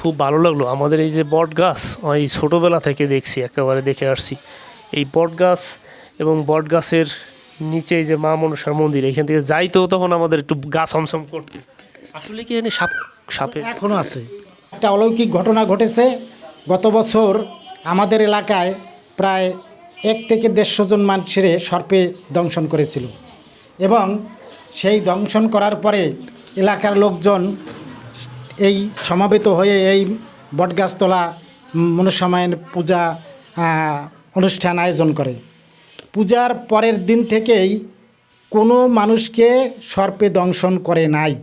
খুব ভালো লাগলো। আমাদের এই যে বট গাছ, এই ছোটোবেলা থেকে দেখছি, একেবারে দেখে আসছি এই বট গাছ, এবং বট গাছের নিচে এই যে মা মনসার মন্দির, এখান থেকে যাইতেও তখন আমাদের একটু গা ছমছম করতো। আসলে কি এখানে সাপে এখনও আছে। একটা অলৌকিক ঘটনা ঘটেছে। গত বছর আমাদের এলাকায় প্রায় 1 থেকে 150 জন মানুষের সর্পে দংশন করেছিল, এবং সেই দংশন করার পরে এলাকার লোকজন এই সমাবেত হয়ে এই বটগাছতলা মনসামায়ের পূজা অনুষ্ঠান আয়োজন করে। পূজার পরের দিন থেকেই কোনো মানুষকে সর্পে দংশন করে নাই।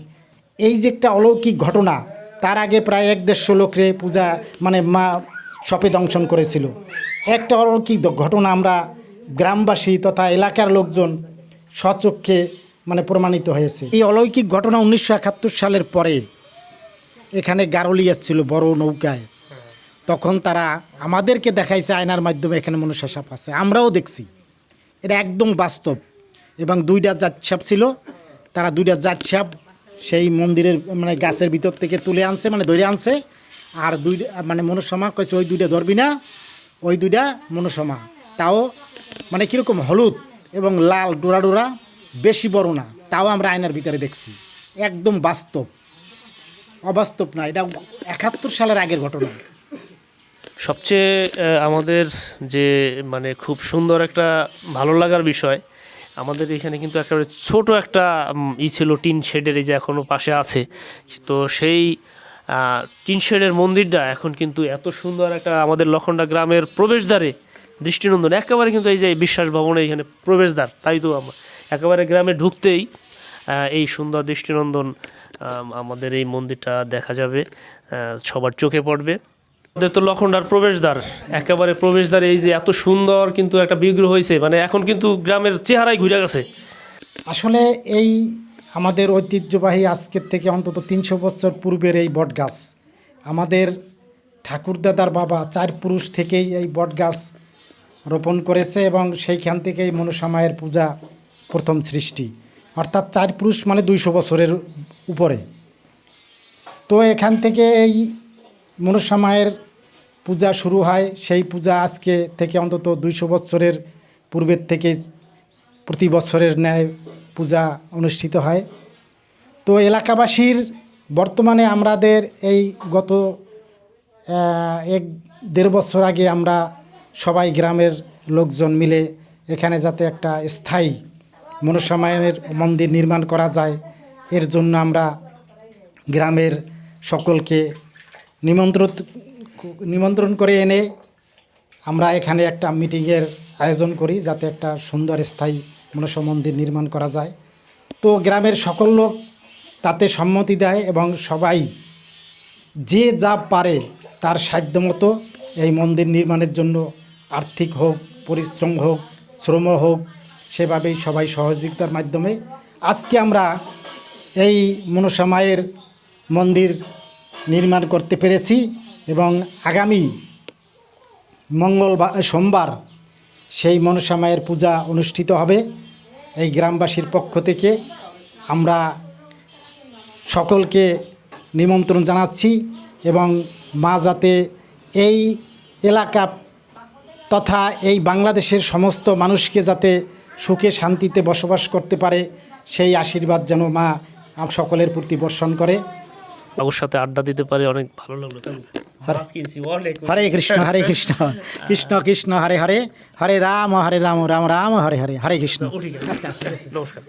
এই যে একটা অলৌকিক ঘটনা, তার আগে প্রায় 1-150 লোকরে পূজা মা সর্পে দংশন করেছিল। একটা অলৌকিক ঘটনা আমরা গ্রামবাসী তথা এলাকার লোকজন স্বচক্ষে প্রমাণিত হয়েছে। এই অলৌকিক ঘটনা 1971 সালের পরে এখানে গারলি এসেছিল বড় নৌকায়, তখন তারা আমাদেরকে দেখাইছে আয়নার মাধ্যমে এখানে মনসা সাপ আছে। আমরাও দেখছি, এটা একদম বাস্তব। এবং 2টা জাত সাপ ছিল, তারা 2টা জাত সাপ সেই মন্দিরের গাছের ভিতর থেকে তুলে আনছে, ধরে আনছে। আর 2টা মনসমা কইছে ওই 2টা ধরবি না, ওই 2টা মনসমা। তাও কীরকম হলুদ এবং লাল ডোরা ডোরা, বেশি বড় না, তাও আমরা আয়নার ভিতরে দেখছি। একদম বাস্তব, অবাস্তব না। এটা 71 সালের আগের ঘটনা। সবচেয়ে আমাদের যে খুব সুন্দর একটা ভালো লাগার বিষয়, আমাদের এখানে কিন্তু একেবারে ছোট একটা ছিল টিন শেডের, এই যে এখনও পাশে আছে। তো সেই টিন শেডের মন্দিরটা এখন কিন্তু এত সুন্দর একটা আমাদের লখন্ডা গ্রামের প্রবেশদ্বারে দৃষ্টিনন্দন, একেবারে কিন্তু এই যে বিশ্বাস ভবনে এখানে প্রবেশদ্বার, তাই তো একেবারে গ্রামে ঢুকতেই এই সুন্দর দৃষ্টিনন্দন আমাদের এই মন্দিরটা দেখা যাবে, সবার চোখে পড়বে। আমাদের তো লখন্ডার প্রবেশদ্বার, একেবারে প্রবেশদ্বারে এই যে এত সুন্দর কিন্তু একটা বিগ্রহ হয়েছে, এখন কিন্তু গ্রামের চেহারাই ঘুরে গেছে। আসলে এই আমাদের ঐতিহ্যবাহী আজকের থেকে অন্তত 300 বছর পূর্বের এই বটগাছ, আমাদের ঠাকুরদাদার বাবা 4 পুরুষ থেকেই এই বটগাছ রোপণ করেছে, এবং সেইখান থেকেই মনসামায়ের পূজা প্রথম সৃষ্টি। অর্থাৎ 4 পুরুষ 200 বছরের উপরে। তো এখান থেকে এই মনসামায়ের পূজা শুরু হয়। সেই পূজা আজকে থেকে অন্তত 200 বছরের পূর্বের থেকে প্রতি বছরের ন্যায় পূজা অনুষ্ঠিত হয়। তো এলাকাবাসীর বর্তমানে আমাদের এই গত 1-1.5 বছর আগে আমরা সবাই গ্রামের লোকজন মিলে এখানে যাতে একটা স্থায়ী মনসামায়ের মন্দির নির্মাণ করা যায়, এর জন্য আমরা গ্রামের সকলকে নিমন্ত্রণ করে এনে আমরা এখানে একটা মিটিংয়ের আয়োজন করি, যাতে একটা সুন্দর স্থায়ী মনসা মন্দির নির্মাণ করা যায়। তো গ্রামের সকল লোক তাতে সম্মতি দেয়, এবং সবাই যে যা পারে তার সাধ্যমতো এই মন্দির নির্মাণের জন্য আর্থিক হোক, পরিশ্রম হোক, শ্রম হোক, সেভাবেই সবাই সহযোগিতার মাধ্যমে আজকে আমরা এই মনসামায়ের মন্দির নির্মাণ করতে পেরেছি। এবং আগামী সোমবার সেই মনসামায়ের পূজা অনুষ্ঠিত হবে। এই গ্রামবাসীর পক্ষ থেকে আমরা সকলকে নিমন্ত্রণ জানাচ্ছি, এবং মা যাতে এই এলাকা তথা এই বাংলাদেশের সমস্ত মানুষকে যাতে সুখে শান্তিতে বসবাস করতে পারে, সেই আশীর্বাদ যেন মা সকলের প্রতি বর্ষণ করে। বাবুর সাথে আড্ডা দিতে পারে, অনেক ভালো লাগলো। হরে কৃষ্ণ হরে কৃষ্ণ, কৃষ্ণ কৃষ্ণ হরে হরে, হরে রাম রাম রাম হরে হরে, হরে কৃষ্ণ। নমস্কার।